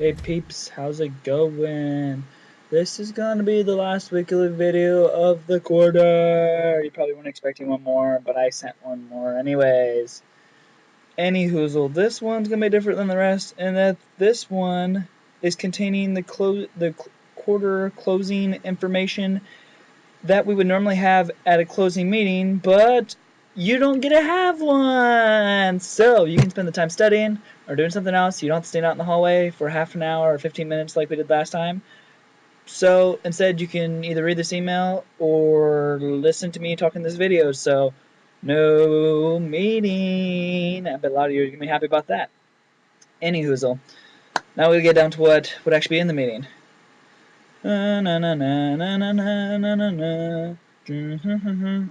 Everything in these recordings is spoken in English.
Hey peeps, how's it going? This is gonna be the last weekly video of the quarter. You probably weren't expecting one more, but I sent one more anyways. Any hoozle, this one's gonna be different than the rest, and that this one is containing the quarter closing information that we would normally have at a closing meeting, but you don't get to have one. So you can spend the time studying or doing something else. You don't have to stand out in the hallway for half an hour or 15 minutes like we did last time. So instead, you can either read this email or listen to me talk in this video. So no meeting. I bet a lot of you are going to be happy about that. Any hoozle. Now we get down to what would actually be in the meeting.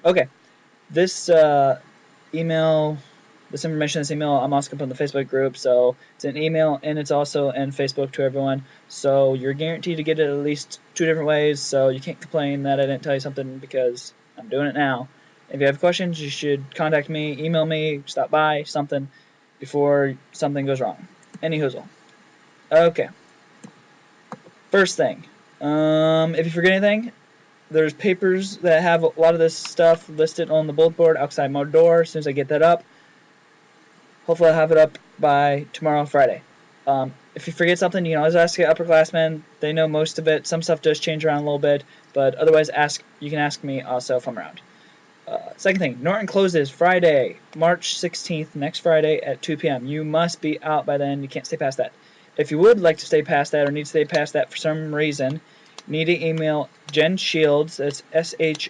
Okay, this email, this information, this email, I'm also going to put in the Facebook group, so it's an email and it's also in Facebook to everyone, so you're guaranteed to get it at least 2 different ways, so you can't complain that I didn't tell you something because I'm doing it now. If you have questions, you should contact me, email me, stop by, something, before something goes wrong. Any hoozle. Okay. First thing, if you forget anything, there's papers that have a lot of this stuff listed on the bulletin board outside my door. As soon as I get that up, hopefully I'll have it up by tomorrow, Friday. If you forget something, you can always ask the upperclassmen. They know most of it. Some stuff does change around a little bit, but otherwise, you can ask me also if I'm around. Second thing, Norton closes Friday, March 16th, next Friday at 2 p.m. You must be out by then. You can't stay past that. If you would like to stay past that or need to stay past that for some reason, you need to email Jen Shields, that's SHIELDS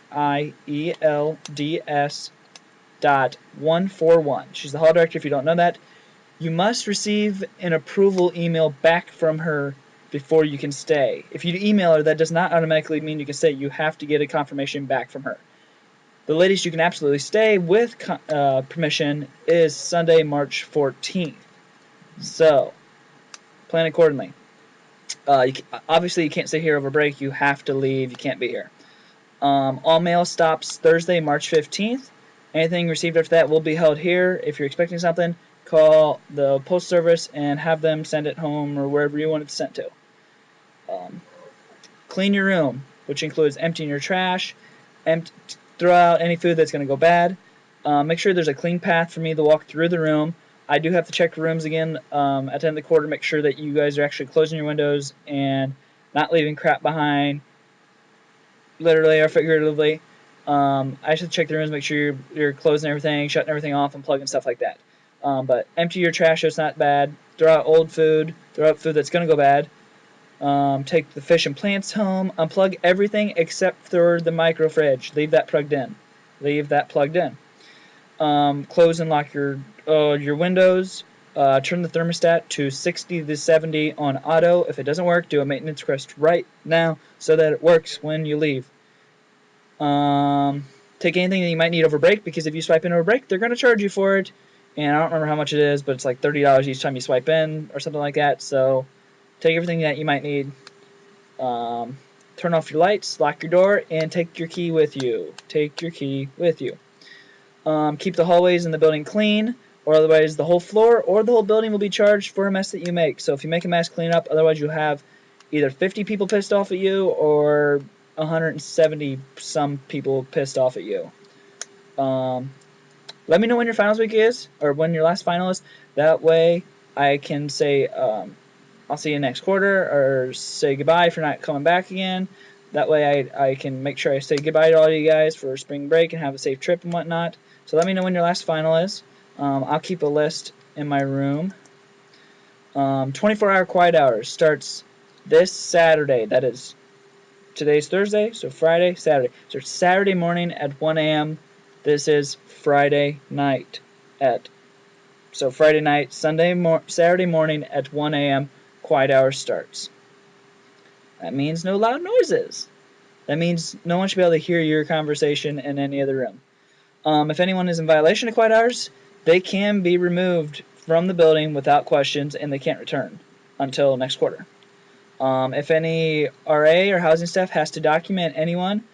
.141. She's the hall director if you don't know that. You must receive an approval email back from her before you can stay. If you email her, that does not automatically mean you can stay. You have to get a confirmation back from her. The latest you can absolutely stay with permission is Sunday, March 14th. So, plan accordingly. Obviously, you can't stay here over break. You have to leave. You can't be here. All mail stops Thursday, March 15th. Anything received after that will be held here. If you're expecting something, call the post service and have them send it home or wherever you want it sent to. Clean your room, which includes emptying your trash, throw out any food that's going to go bad. Make sure there's a clean path for me to walk through the room. I do have to check the rooms again at the end of the quarter, make sure that you guys are actually closing your windows and not leaving crap behind, literally or figuratively. I should check the rooms, make sure you're closing everything, shutting everything off, and plugging stuff like that. But empty your trash so it's not bad. Throw out old food. Throw out food that's going to go bad. Take the fish and plants home. Unplug everything except for the micro fridge. Leave that plugged in. Leave that plugged in. Close and lock your windows. Turn the thermostat to 60 to 70 on auto. If it doesn't work, do a maintenance request right now so that it works when you leave. Take anything that you might need over break, because if you swipe in over break, they're going to charge you for it. And I don't remember how much it is, but it's like $30 each time you swipe in or something like that. So take everything that you might need. Turn off your lights, lock your door, and take your key with you. Take your key with you. Keep the hallways in the building clean, or otherwise the whole floor or the whole building will be charged for a mess that you make. So if you make a mess, clean up. Otherwise, you'll have either 50 people pissed off at you or 170 some people pissed off at you. Let me know when your finals week is, or when your last final is. That way I can say I'll see you next quarter, or say goodbye if you're not coming back again. That way I can make sure I say goodbye to all of you guys for spring break and have a safe trip and whatnot. So let me know when your last final is. I'll keep a list in my room. 24-hour quiet hours starts this Saturday. That is, today's Thursday, so Friday, Saturday. So it's Saturday morning at 1 a.m. This is Friday night so Friday night, Saturday morning at 1 a.m. quiet hour starts. That means no loud noises. That means no one should be able to hear your conversation in any other room. If anyone is in violation of quiet hours, they can be removed from the building without questions, and they can't return until next quarter. If any RA or housing staff has to document anyone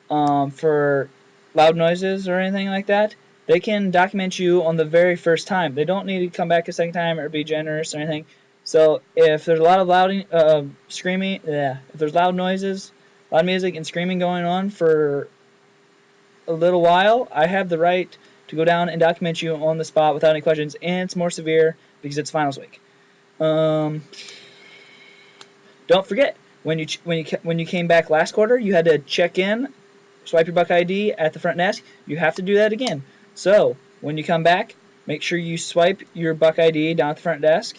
for loud noises or anything like that, they can document you on the very first time. They don't need to come back a second time or be generous or anything. So if there's a lot of loud screaming, if there's loud noises, loud music and screaming going on for a little while, I have the right to go down and document you on the spot without any questions, and it's more severe because it's finals week. Don't forget when you came back last quarter, you had to check in, swipe your Buck ID at the front desk. You have to do that again. So when you come back, make sure you swipe your Buck ID down at the front desk.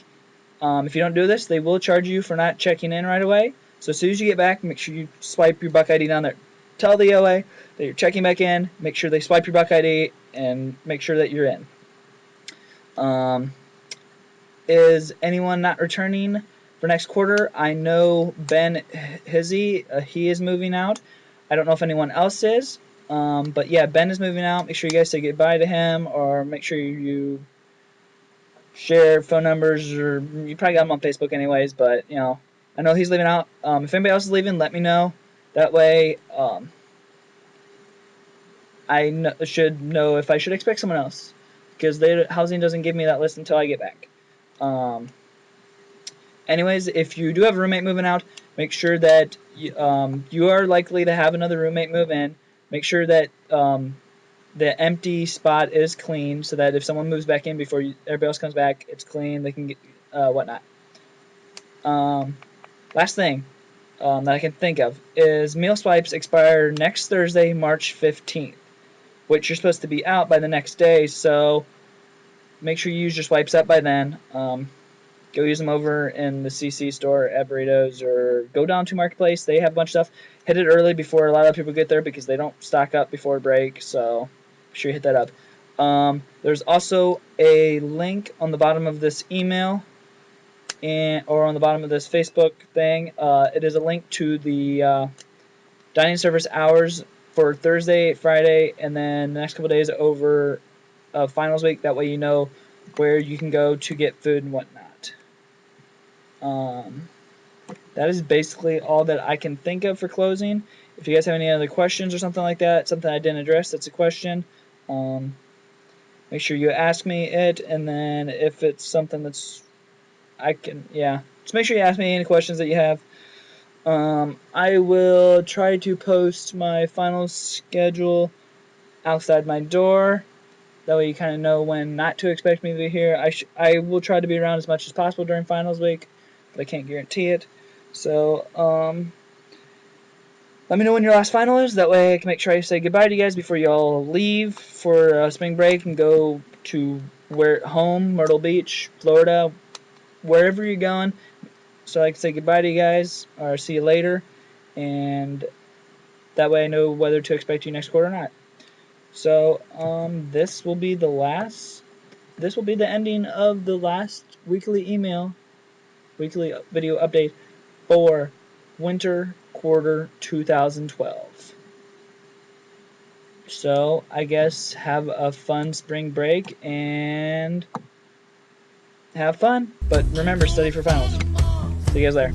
If you don't do this, they will charge you for not checking in right away. So as soon as you get back, make sure you swipe your Buck ID down there. Tell the OA that you're checking back in. Make sure they swipe your Buck ID and make sure that you're in. Is anyone not returning for next quarter? I know Ben Hizzy, he is moving out. I don't know if anyone else is. But yeah, Ben is moving out. Make sure you guys say goodbye to him, or make sure you share phone numbers, or you probably got him on Facebook anyways, but you know, I know he's leaving out. If anybody else is leaving, let me know. That way, I should know if I should expect someone else, because housing doesn't give me that list until I get back. Anyways, if you do have a roommate moving out, make sure that you are likely to have another roommate move in. Make sure that the empty spot is clean, so that if someone moves back in before everybody else comes back, it's clean. They can get whatnot. Last thing that I can think of is meal swipes expire next Thursday, March 15th, which you're supposed to be out by the next day. So make sure you use your swipes up by then. Go use them over in the CC store at Burritos, or go down to Marketplace. They have a bunch of stuff. Hit it early before a lot of people get there, because they don't stock up before break. So make sure you hit that up. There's also a link on the bottom of this email, or on the bottom of this Facebook thing. It is a link to the dining service hours for Thursday, Friday, and then the next couple days over finals week. That way you know where you can go to get food and whatnot. That is basically all that I can think of for closing. If you guys have any other questions or something like that, something I didn't address that's a question, make sure you ask me it, and then if it's something that's just make sure you ask me any questions that you have. I will try to post my final schedule outside my door. That way you kind of know when not to expect me to be here. I will try to be around as much as possible during finals week, but I can't guarantee it. So, let me know when your last final is. That way I can make sure I say goodbye to you guys before you all leave for spring break and go to home, Myrtle Beach, Florida, wherever you're going. So I can say goodbye to you guys, or see you later, and that way I know whether to expect you next quarter or not. So this will be the ending of the last weekly video update for winter quarter 2012. So I guess have a fun spring break and have fun, but remember, study for finals. See you guys later.